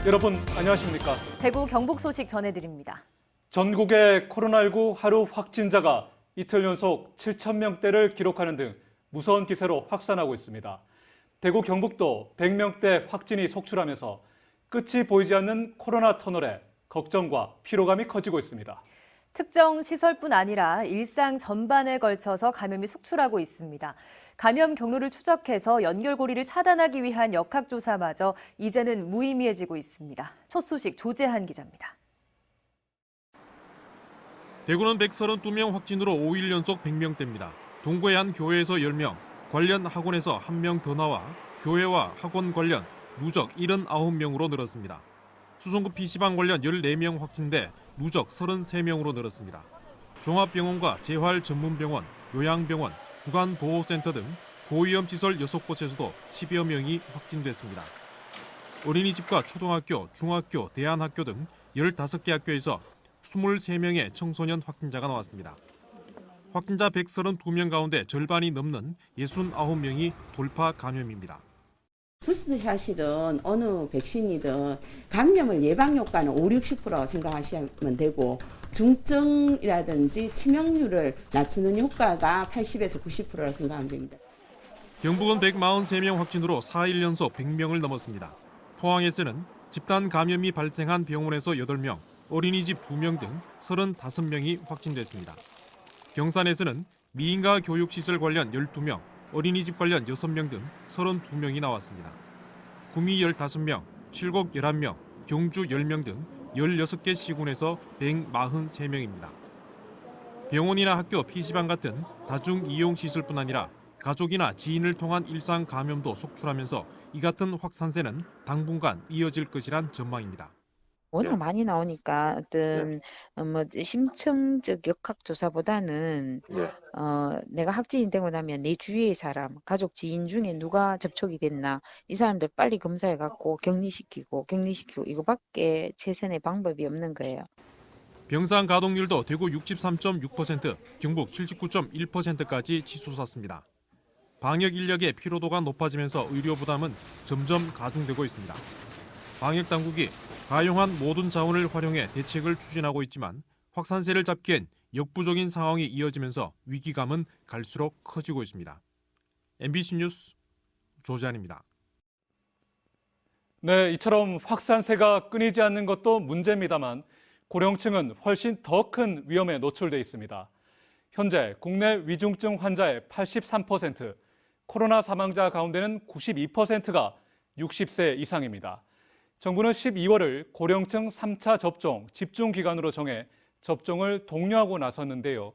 여러분 안녕하십니까? 대구 경북 소식 전해드립니다. 전국의 코로나19 하루 확진자가 이틀 연속 7,000명대를 기록하는 등 무서운 기세로 확산하고 있습니다. 대구 경북도 100명대 확진이 속출하면서 끝이 보이지 않는 코로나 터널에 걱정과 피로감이 커지고 있습니다. 특정 시설뿐 아니라 일상 전반에 걸쳐서 감염이 속출하고 있습니다. 감염 경로를 추적해서 연결고리를 차단하기 위한 역학조사마저 이제는 무의미해지고 있습니다. 첫 소식 조재한 기자입니다. 대구는 132명 확진으로 5일 연속 100명대입니다. 동구의 한 교회에서 10명, 관련 학원에서 1명 더 나와 교회와 학원 관련 누적 79명으로 늘었습니다. 수성구 PC방 관련 14명 확진돼 누적 33명으로 늘었습니다. 종합병원과 재활전문병원, 요양병원, 주간보호센터 등 고위험시설 6곳에서도 10여 명이 확진됐습니다. 어린이집과 초등학교, 중학교, 대안학교 등 15개 학교에서 23명의 청소년 확진자가 나왔습니다. 확진자 132명 가운데 절반이 넘는 69명이 돌파 감염입니다. 부스트샷이든 어느 백신이든 감염을 예방 효과는 50-60% 생각하시면 되고 중증이라든지 치명률을 낮추는 효과가 80에서 90%라 생각하면 됩니다. 경북은 143명 확진으로 4일 연속 100명을 넘었습니다. 포항에서는 집단 감염이 발생한 병원에서 8명, 어린이집 2명 등 35명이 확진됐습니다. 경산에서는 미인가 교육시설 관련 12명, 어린이집 관련 6명 등 32명이 나왔습니다. 구미 15명, 칠곡 11명, 경주 10명 등 16개 시군에서 143명입니다. 병원이나 학교, PC방 같은 다중이용시설뿐 아니라 가족이나 지인을 통한 일상 감염도 속출하면서 이 같은 확산세는 당분간 이어질 것이란 전망입니다. 워낙 많이 나오니까 어떤 심층적 역학조사보다는 내가 확진이 되고 나면 내 주위의 사람, 가족, 지인 중에 누가 접촉이 됐나 이 사람들 빨리 검사해갖고 격리시키고 이거밖에 최선의 방법이 없는 거예요. 병상 가동률도 대구 63.6%, 경북 79.1%까지 치솟았습니다. 방역 인력의 피로도가 높아지면서 의료 부담은 점점 가중되고 있습니다. 방역 당국이 가용한 모든 자원을 활용해 대책을 추진하고 있지만 확산세를 잡기엔 역부족인 상황이 이어지면서 위기감은 갈수록 커지고 있습니다. MBC 뉴스 조재한입니다. 네, 이처럼 확산세가 끊이지 않는 것도 문제입니다만 고령층은 훨씬 더 큰 위험에 노출돼 있습니다. 현재 국내 위중증 환자의 83%, 코로나 사망자 가운데는 92%가 60세 이상입니다. 정부는 12월을 고령층 3차 접종 집중 기간으로 정해 접종을 독려하고 나섰는데요.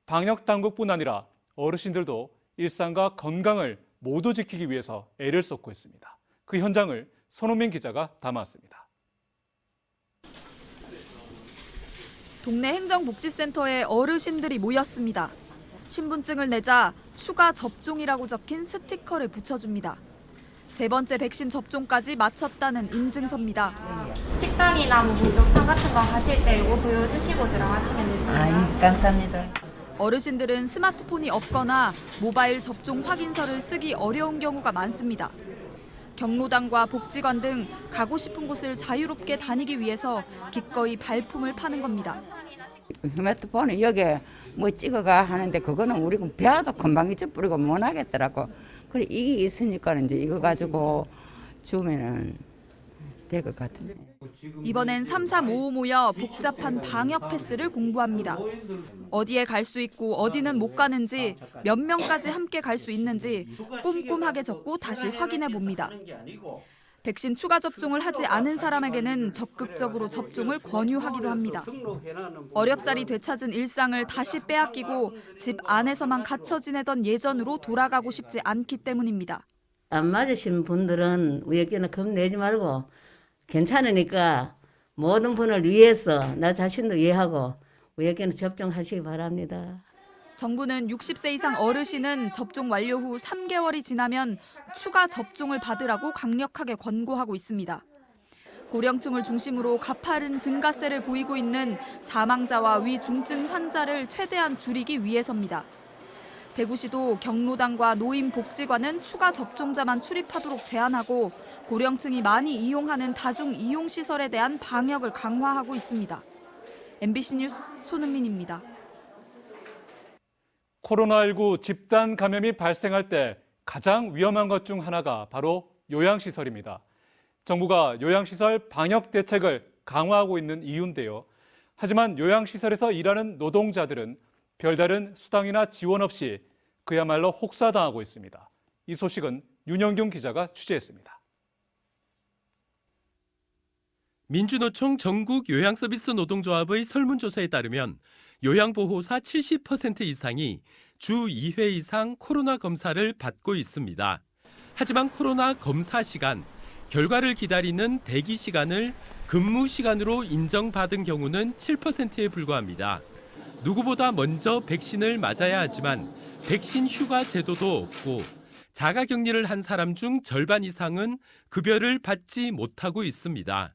방역 당국뿐 아니라 어르신들도 일상과 건강을 모두 지키기 위해서 애를 쏟고 있습니다. 그 현장을 손호민 기자가 담았습니다. 동네 행정복지센터에 어르신들이 모였습니다. 신분증을 내자 추가 접종이라고 적힌 스티커를 붙여줍니다. 세 번째 백신 접종까지 마쳤다는 인증서입니다. 식당이나 목욕탕 같은 거 가실 때 이거 보여주시고 들어가시면 됩니다. 감사합니다. 어르신들은 스마트폰이 없거나 모바일 접종 확인서를 쓰기 어려운 경우가 많습니다. 경로당과 복지관 등 가고 싶은 곳을 자유롭게 다니기 위해서 기꺼이 발품을 파는 겁니다. 스마트폰에 여기 뭐 찍어가 하는데 그거는 우리 배아도 금방 잊어버리고 못 하겠더라고. 그래 이게 있으니까 이제 이거 가지고 주면은 될 것 같은데. 이번엔 335 모여 복잡한 방역 패스를 공부합니다. 어디에 갈 수 있고 어디는 못 가는지, 몇 명까지 함께 갈 수 있는지 꼼꼼하게 적고 다시 확인해 봅니다. 백신 추가 접종을 하지 않은 사람에게는 적극적으로 접종을 권유하기도 합니다. 어렵사리 되찾은 일상을 다시 빼앗기고 집 안에서만 갇혀 지내던 예전으로 돌아가고 싶지 않기 때문입니다. 안 맞으신 분들은 여기는 겁내지 말고 괜찮으니까 모든 분을 위해서 나 자신도 이해하고 여기는 접종하시기 바랍니다. 정부는 60세 이상 어르신은 접종 완료 후 3개월이 지나면 추가 접종을 받으라고 강력하게 권고하고 있습니다. 고령층을 중심으로 가파른 증가세를 보이고 있는 사망자와 위중증 환자를 최대한 줄이기 위해서입니다. 대구시도 경로당과 노인복지관은 추가 접종자만 출입하도록 제한하고 고령층이 많이 이용하는 다중 이용 시설에 대한 방역을 강화하고 있습니다. MBC 뉴스 손은민입니다. 코로나19 집단 감염이 발생할 때 가장 위험한 것 중 하나가 바로 요양시설입니다. 정부가 요양시설 방역 대책을 강화하고 있는 이유인데요. 하지만 요양시설에서 일하는 노동자들은 별다른 수당이나 지원 없이 그야말로 혹사당하고 있습니다. 이 소식은 윤영균 기자가 취재했습니다. 민주노총 전국 요양서비스 노동조합의 설문조사에 따르면 요양보호사 70% 이상이 주 2회 이상 코로나 검사를 받고 있습니다. 하지만 코로나 검사 시간, 결과를 기다리는 대기 시간을 근무 시간으로 인정받은 경우는 7%에 불과합니다. 누구보다 먼저 백신을 맞아야 하지만 백신 휴가 제도도 없고 자가격리를 한 사람 중 절반 이상은 급여를 받지 못하고 있습니다.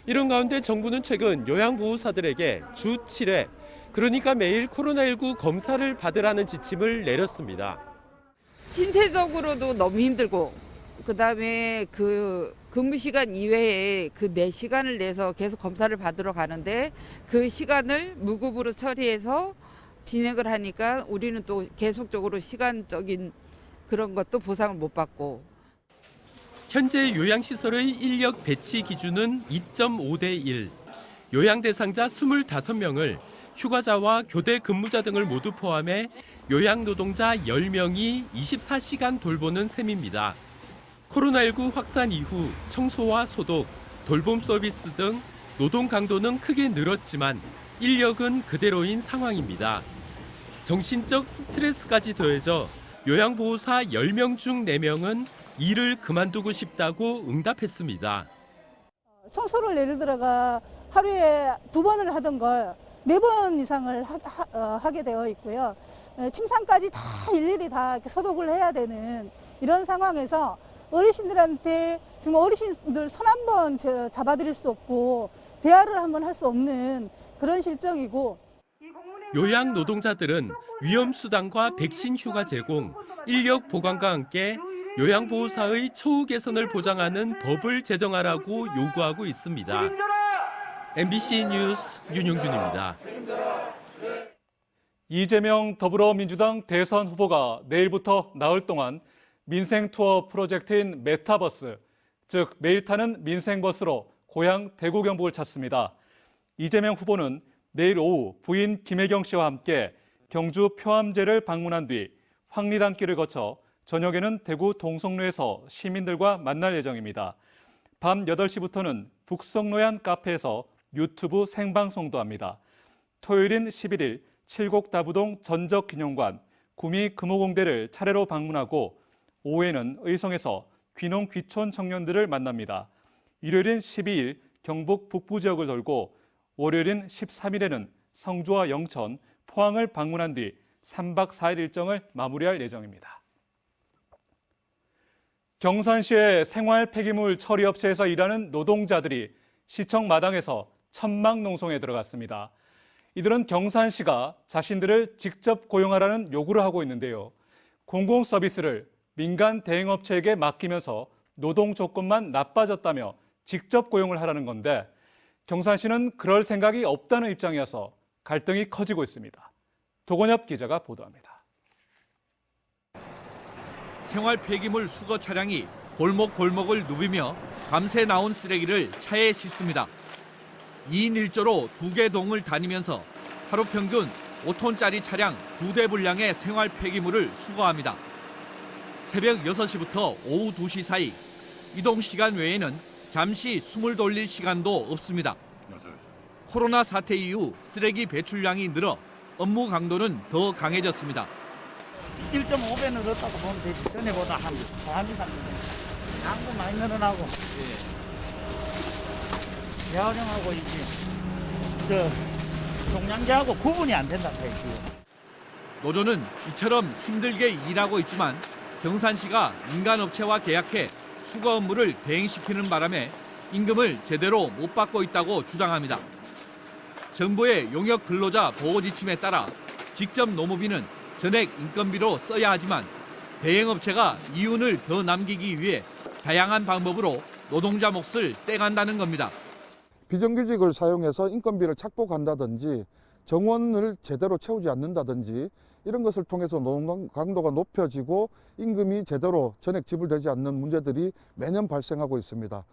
이런 가운데 정부는 최근 요양보호사들에게 주 7회, 그러니까 매일 코로나19 검사를 받으라는 지침을 내렸습니다. 신체적으로도 너무 힘들고 그다음에 그 근무 시간 이외에 그 4시간을 내서 계속 검사를 받으러 가는데 그 시간을 무급으로 처리해서 진행을 하니까 우리는 또 계속적으로 시간적인 그런 것도 보상을 못 받고. 현재 요양시설의 인력 배치 기준은 2.5대 1. 요양 대상자 25명을 휴가자와 교대 근무자 등을 모두 포함해 요양 노동자 10명이 24시간 돌보는 셈입니다. 코로나19 확산 이후 청소와 소독, 돌봄 서비스 등 노동 강도는 크게 늘었지만 인력은 그대로인 상황입니다. 정신적 스트레스까지 더해져 요양보호사 10명 중 4명은 일을 그만두고 싶다고 응답했습니다. 청소를 예를 들어가 하루에 2번을 하던 걸 4번 이상을 하게 되어 있고요. 침상까지 다 일일이 다 소독을 해야 되는 이런 상황에서 어르신들한테 정말 어르신들 손 한 번 잡아드릴 수 없고 대화를 한번 할 수 없는 그런 실정이고. 요양 노동자들은 위험수당과 백신 휴가 제공, 인력 보강과 함께 요양보호사의 처우 개선을 보장하는 법을 제정하라고 요구하고 있습니다. MBC 뉴스 윤용균입니다. 이재명 더불어민주당 대선 후보가 내일부터 나흘 동안 민생 투어 프로젝트인 메타버스, 즉 매일 타는 민생버스로 고향 대구 경북을 찾습니다. 이재명 후보는 내일 오후 부인 김혜경 씨와 함께 경주 표암제를 방문한 뒤 황리단길을 거쳐 저녁에는 대구 동성로에서 시민들과 만날 예정입니다. 밤 8시부터는 북성로얀 카페에서 유튜브 생방송도 합니다. 토요일인 11일 칠곡다부동 전적기념관, 구미 금호공대를 차례로 방문하고 오후에는 의성에서 귀농 귀촌 청년들을 만납니다. 일요일인 12일 경북 북부 지역을 돌고 월요일인 13일에는 성주와 영천, 포항을 방문한 뒤 3박 4일 일정을 마무리할 예정입니다. 경산시의 생활 폐기물 처리 업체에서 일하는 노동자들이 시청 마당에서 천막 농성에 들어갔습니다. 이들은 경산시가 자신들을 직접 고용하라는 요구를 하고 있는데요. 공공 서비스를 민간 대행업체에게 맡기면서 노동 조건만 나빠졌다며 직접 고용을 하라는 건데 경산시는 그럴 생각이 없다는 입장이어서 갈등이 커지고 있습니다. 도건엽 기자가 보도합니다. 생활 폐기물 수거 차량이 골목골목을 누비며 밤새 나온 쓰레기를 차에 싣습니다. 2인 1조로 2개 동을 다니면서 하루 평균 5톤짜리 차량 2대 분량의 생활 폐기물을 수거합니다. 새벽 6시부터 오후 2시 사이 이동 시간 외에는 잠시 숨을 돌릴 시간도 없습니다. 코로나 사태 이후 쓰레기 배출량이 늘어 업무 강도는 더 강해졌습니다. 1.5배 늘었다고 보면 되지. 전에보다 한 반 이상 양도 많이 늘어나고. 재활용하고 이제 종량제하고 구분이 안 된다 지금. 노조는 이처럼 힘들게 일하고 있지만 경산시가 민간업체와 계약해 수거 업무를 대행시키는 바람에 임금을 제대로 못 받고 있다고 주장합니다. 정부의 용역 근로자 보호 지침에 따라 직접 노무비는 전액 인건비로 써야 하지만 대행업체가 이윤을 더 남기기 위해 다양한 방법으로 노동자 몫을 떼간다는 겁니다. 비정규직을 사용해서 인건비를 착복한다든지 정원을 제대로 채우지 않는다든지 이런 것을 통해서 노동 강도가 높여지고 임금이 제대로 전액 지불되지 않는 문제들이 매년 발생하고 있습니다.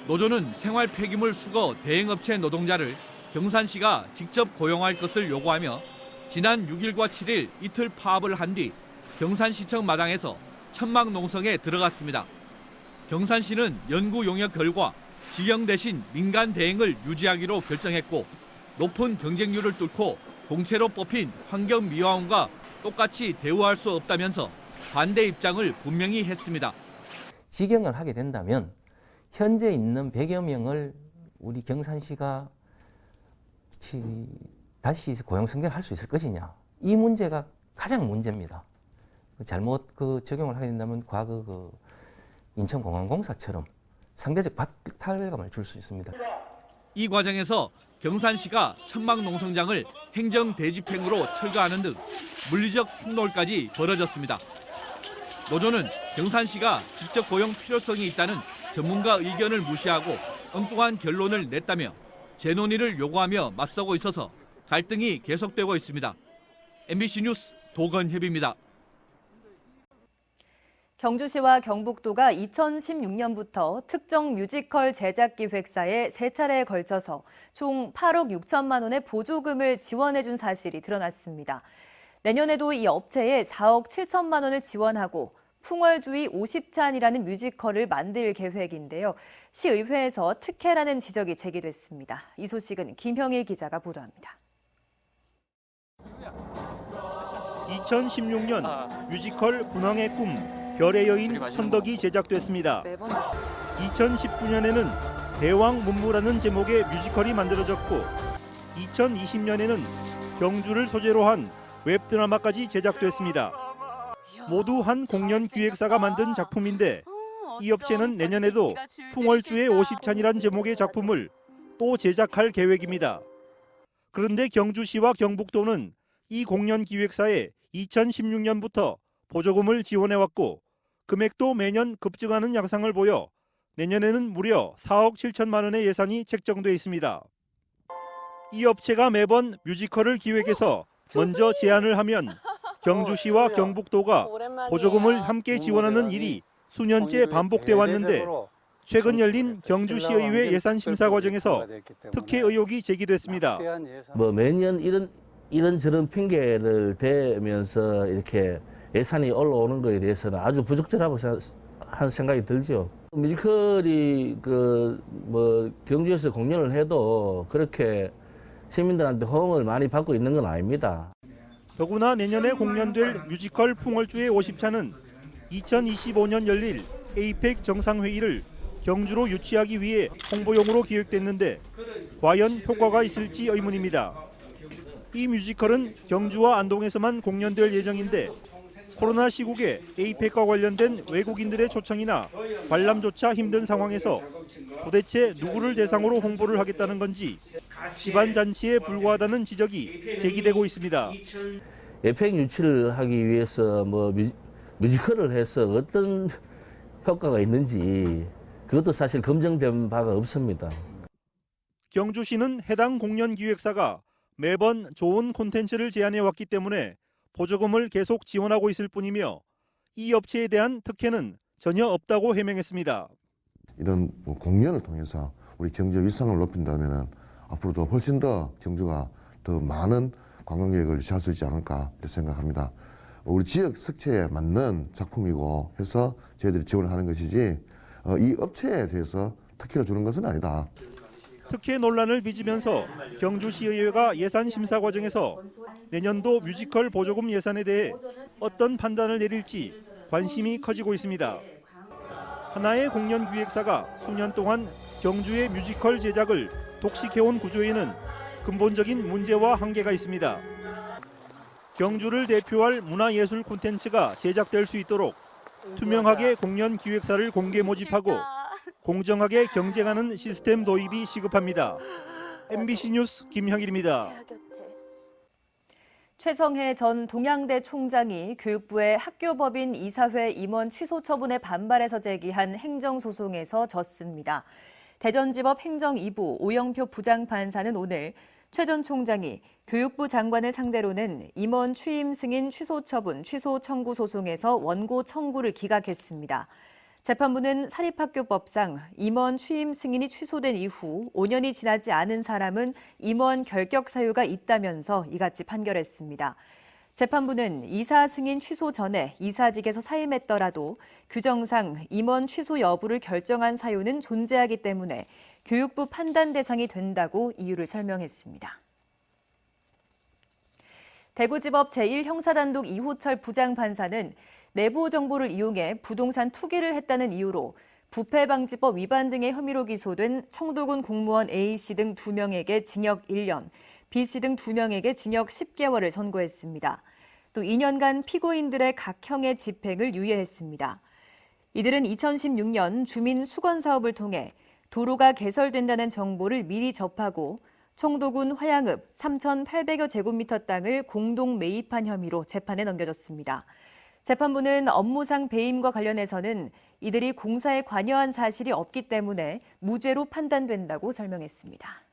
노조는 생활 폐기물 수거 대행업체 노동자를 경산시가 직접 고용할 것을 요구하며 지난 6일과 7일 이틀 파업을 한 뒤 경산시청 마당에서 천막 농성에 들어갔습니다. 경산시는 연구 용역 결과 직영 대신 민간 대행을 유지하기로 결정했고 높은 경쟁률을 뚫고 공채로 뽑힌 환경미화원과 똑같이 대우할 수 없다면서 반대 입장을 분명히 했습니다. 직영을 하게 된다면 현재 있는 100여 명을 우리 경산시가 다시 고용 승계할 수 있을 것이냐. 이 문제가 가장 문제입니다. 잘못 적용을 하게 된다면 과거 인천공항공사처럼 상대적 박탈감을 줄 수 있습니다. 이 과정에서 경산시가 천막 농성장을 행정 대집행으로 철거하는 등 물리적 충돌까지 벌어졌습니다. 노조는 경산시가 직접 고용 필요성이 있다는 전문가 의견을 무시하고 엉뚱한 결론을 냈다며 재논의를 요구하며 맞서고 있어서 갈등이 계속되고 있습니다. MBC 뉴스 도건협입니다. 경주시와 경북도가 2016년부터 특정 뮤지컬 제작 기획사에 3차례에 걸쳐서 총 8억 6천만 원의 보조금을 지원해 준 사실이 드러났습니다. 내년에도 이 업체에 4억 7천만 원을 지원하고 풍월주의 50찬이라는 뮤지컬을 만들 계획인데요. 시의회에서 특혜라는 지적이 제기됐습니다. 이 소식은 김형일 기자가 보도합니다. 2016년 뮤지컬 분황의 꿈, 별의 여인 천덕이 제작됐습니다. 2019년에는 대왕 문무라는 제목의 뮤지컬이 만들어졌고 2020년에는 경주를 소재로 한 웹드라마까지 제작됐습니다. 모두 한 공연 기획사가 만든 작품인데 이 업체는 내년에도 풍월주의 50찬이란 제목의 작품을 또 제작할 계획입니다. 그런데 경주시와 경북도는 이 공연 기획사에 2016년부터 보조금을 지원해왔고 금액도 매년 급증하는 양상을 보여 내년에는 무려 4억 7천만 원의 예산이 책정돼 있습니다. 이 업체가 매번 뮤지컬을 기획해서 먼저 제안을 하면 경주시와 경북도가 보조금을 함께 지원하는 일이 수년째 반복돼 왔는데 최근 열린 경주시의회 예산 심사 과정에서 특혜 의혹이 제기됐습니다. 매년 이런저런 핑계를 대면서 이렇게 예산이 올라오는 것에 대해서는 아주 부적절하고 한 생각이 들죠. 뮤지컬이 경주에서 공연을 해도 그렇게 시민들한테 호응을 많이 받고 있는 건 아닙니다. 더구나 내년에 공연될 뮤지컬 풍월주의 50차는 2025년 열릴 에이펙 정상회의를 경주로 유치하기 위해 홍보용으로 기획됐는데 과연 효과가 있을지 의문입니다. 이 뮤지컬은 경주와 안동에서만 공연될 예정인데 코로나 시국에 에이펙과 관련된 외국인들의 초청이나 관람조차 힘든 상황에서 도대체 누구를 대상으로 홍보를 하겠다는 건지 집안 잔치에 불과하다는 지적이 제기되고 있습니다. 에이펙 유치를 하기 위해서 뮤지컬을 해서 어떤 효과가 있는지 그것도 사실 검증된 바가 없습니다. 경주시는 해당 공연 기획사가 매번 좋은 콘텐츠를 제안해 왔기 때문에 보조금을 계속 지원하고 있을 뿐이며 이 업체에 대한 특혜는 전혀 없다고 해명했습니다. 이런 공연을 통해서 우리 경주의 위상을 높인다면 앞으로도 훨씬 더 경주가 더 많은 관광객을 유치할 수 있지 않을까 생각합니다. 우리 지역 특채에 맞는 작품이고 해서 저희들이 지원을 하는 것이지 이 업체에 대해서 특혜를 주는 것은 아니다. 특혜 논란을 빚으면서 경주시의회가 예산 심사 과정에서 내년도 뮤지컬 보조금 예산에 대해 어떤 판단을 내릴지 관심이 커지고 있습니다. 하나의 공연 기획사가 수년 동안 경주의 뮤지컬 제작을 독식해온 구조에는 근본적인 문제와 한계가 있습니다. 경주를 대표할 문화예술 콘텐츠가 제작될 수 있도록 투명하게 공연 기획사를 공개 모집하고 공정하게 경쟁하는 시스템 도입이 시급합니다. MBC 뉴스 김형일입니다. 최성해 전 동양대 총장이 교육부의 학교법인 이사회 임원 취소 처분에 반발해서 제기한 행정소송에서 졌습니다. 대전지법 행정 2부 오영표 부장판사는 오늘 최 전 총장이 교육부 장관을 상대로 낸 임원 취임 승인 취소 처분 취소 청구 소송에서 원고 청구를 기각했습니다. 재판부는 사립학교법상 임원 취임 승인이 취소된 이후 5년이 지나지 않은 사람은 임원 결격 사유가 있다면서 이같이 판결했습니다. 재판부는 이사 승인 취소 전에 이사직에서 사임했더라도 규정상 임원 취소 여부를 결정한 사유는 존재하기 때문에 교육부 판단 대상이 된다고 이유를 설명했습니다. 대구지법 제1형사단독 이호철 부장판사는 내부 정보를 이용해 부동산 투기를 했다는 이유로 부패방지법 위반 등의 혐의로 기소된 청도군 공무원 A씨 등 2명에게 징역 1년, B씨 등 2명에게 징역 10개월을 선고했습니다. 또 2년간 피고인들의 각형의 집행을 유예했습니다. 이들은 2016년 주민 수건 사업을 통해 도로가 개설된다는 정보를 미리 접하고 청도군 화양읍 3,800여 제곱미터 땅을 공동 매입한 혐의로 재판에 넘겨졌습니다. 재판부는 업무상 배임과 관련해서는 이들이 공사에 관여한 사실이 없기 때문에 무죄로 판단된다고 설명했습니다.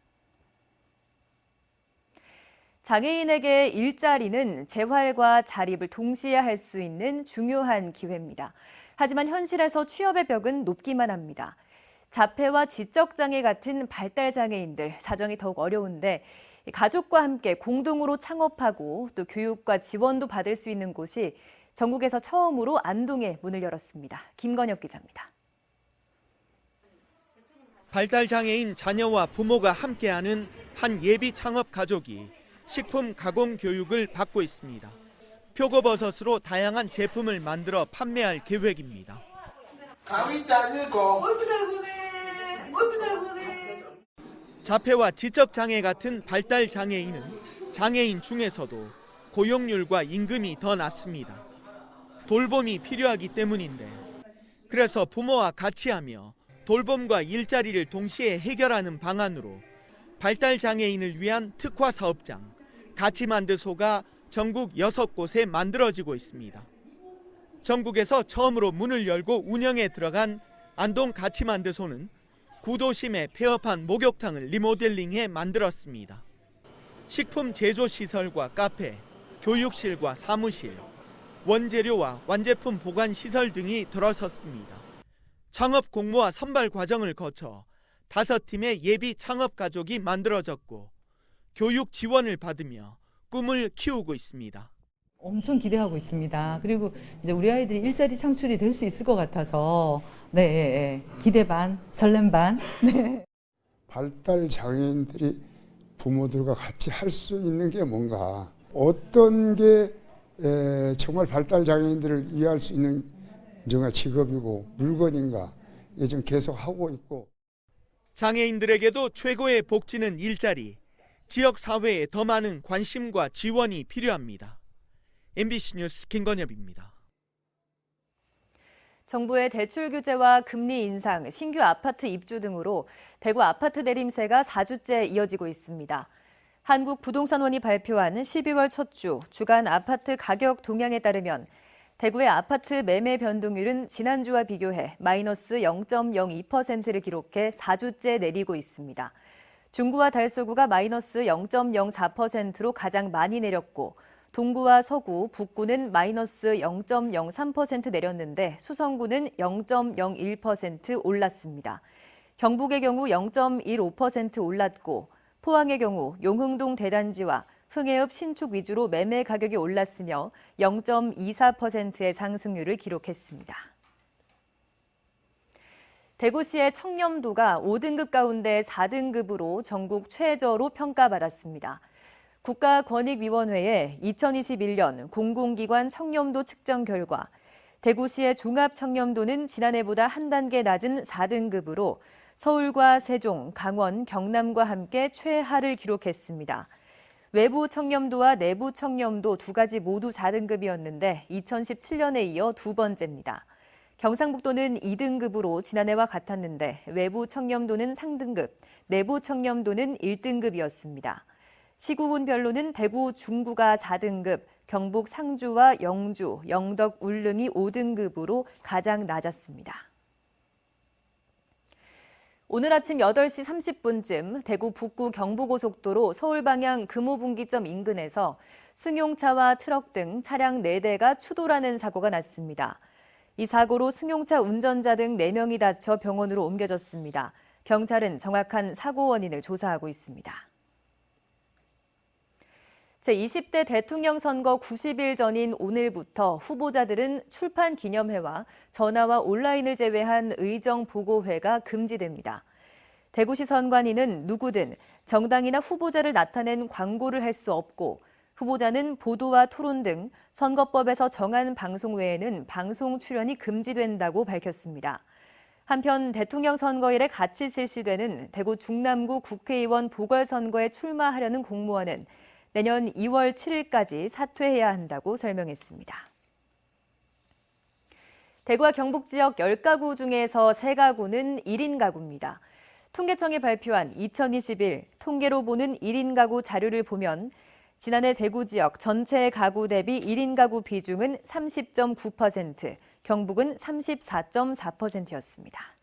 장애인에게 일자리는 재활과 자립을 동시에 할 수 있는 중요한 기회입니다. 하지만 현실에서 취업의 벽은 높기만 합니다. 자폐와 지적장애 같은 발달장애인들 사정이 더욱 어려운데 가족과 함께 공동으로 창업하고 또 교육과 지원도 받을 수 있는 곳이 전국에서 처음으로 안동에 문을 열었습니다. 김건엽 기자입니다. 발달장애인 자녀와 부모가 함께하는 한 예비 창업 가족이 식품 가공 교육을 받고 있습니다. 표고버섯으로 다양한 제품을 만들어 판매할 계획입니다. 가위 짜지고 자폐와 지적장애 같은 발달장애인은 장애인 중에서도 고용률과 임금이 더 낮습니다. 돌봄이 필요하기 때문인데 그래서 부모와 같이 하며 돌봄과 일자리를 동시에 해결하는 방안으로 발달장애인을 위한 특화 사업장 가치만드소가 전국 6곳에 만들어지고 있습니다. 전국에서 처음으로 문을 열고 운영에 들어간 안동 가치만드소는 구도심에 폐업한 목욕탕을 리모델링해 만들었습니다. 식품 제조 시설과 카페, 교육실과 사무실, 원재료와 완제품 보관 시설 등이 들어섰습니다. 창업 공모와 선발 과정을 거쳐 5팀의 예비 창업 가족이 만들어졌고 교육 지원을 받으며 꿈을 키우고 있습니다. 엄청 기대하고 있습니다. 그리고 이제 우리 아이들이 일자리 창출이 될 수 있을 것 같아서 기대 반, 설렘 반. 발달 장애인들이 부모들과 같이 할 수 있는 게 뭔가, 어떤 게 정말 발달 장애인들을 이해할 수 있는 정말 직업이고 물건인가, 이게 지금 계속 하고 있고. 장애인들에게도 최고의 복지는 일자리, 지역 사회에 더 많은 관심과 지원이 필요합니다. MBC 뉴스 김건엽입니다. 정부의 대출 규제와 금리 인상, 신규 아파트 입주 등으로 대구 아파트 내림세가 4주째 이어지고 있습니다. 한국부동산원이 발표한 12월 첫 주 주간 아파트 가격 동향에 따르면 대구의 아파트 매매 변동률은 지난주와 비교해 마이너스 0.02%를 기록해 4주째 내리고 있습니다. 중구와 달서구가 마이너스 0.04%로 가장 많이 내렸고 동구와 서구, 북구는 마이너스 0.03% 내렸는데 수성구는 0.01% 올랐습니다. 경북의 경우 0.15% 올랐고 포항의 경우 용흥동 대단지와 흥해읍 신축 위주로 매매 가격이 올랐으며 0.24%의 상승률을 기록했습니다. 대구시의 청렴도가 5등급 가운데 4등급으로 전국 최저로 평가받았습니다. 국가권익위원회의 2021년 공공기관 청렴도 측정 결과 대구시의 종합청렴도는 지난해보다 한 단계 낮은 4등급으로 서울과 세종, 강원, 경남과 함께 최하를 기록했습니다. 외부 청렴도와 내부 청렴도 두 가지 모두 4등급이었는데 2017년에 이어 두 번째입니다. 경상북도는 2등급으로 지난해와 같았는데 외부 청렴도는 상등급, 내부 청렴도는 1등급이었습니다. 시구군별로는 대구 중구가 4등급, 경북 상주와 영주, 영덕 울릉이 5등급으로 가장 낮았습니다. 오늘 아침 8시 30분쯤 대구 북구 경부고속도로 서울 방향 금호분기점 인근에서 승용차와 트럭 등 차량 4대가 추돌하는 사고가 났습니다. 이 사고로 승용차 운전자 등 4명이 다쳐 병원으로 옮겨졌습니다. 경찰은 정확한 사고 원인을 조사하고 있습니다. 제20대 대통령 선거 90일 전인 오늘부터 후보자들은 출판 기념회와 전화와 온라인을 제외한 의정 보고회가 금지됩니다. 대구시 선관위는 누구든 정당이나 후보자를 나타낸 광고를 할 수 없고 후보자는 보도와 토론 등 선거법에서 정한 방송 외에는 방송 출연이 금지된다고 밝혔습니다. 한편 대통령 선거일에 같이 실시되는 대구 중남구 국회의원 보궐선거에 출마하려는 공무원은 내년 2월 7일까지 사퇴해야 한다고 설명했습니다. 대구와 경북 지역 10가구 중에서 3가구는 1인 가구입니다. 통계청이 발표한 2021 통계로 보는 1인 가구 자료를 보면 지난해 대구 지역 전체 가구 대비 1인 가구 비중은 30.9%, 경북은 34.4%였습니다.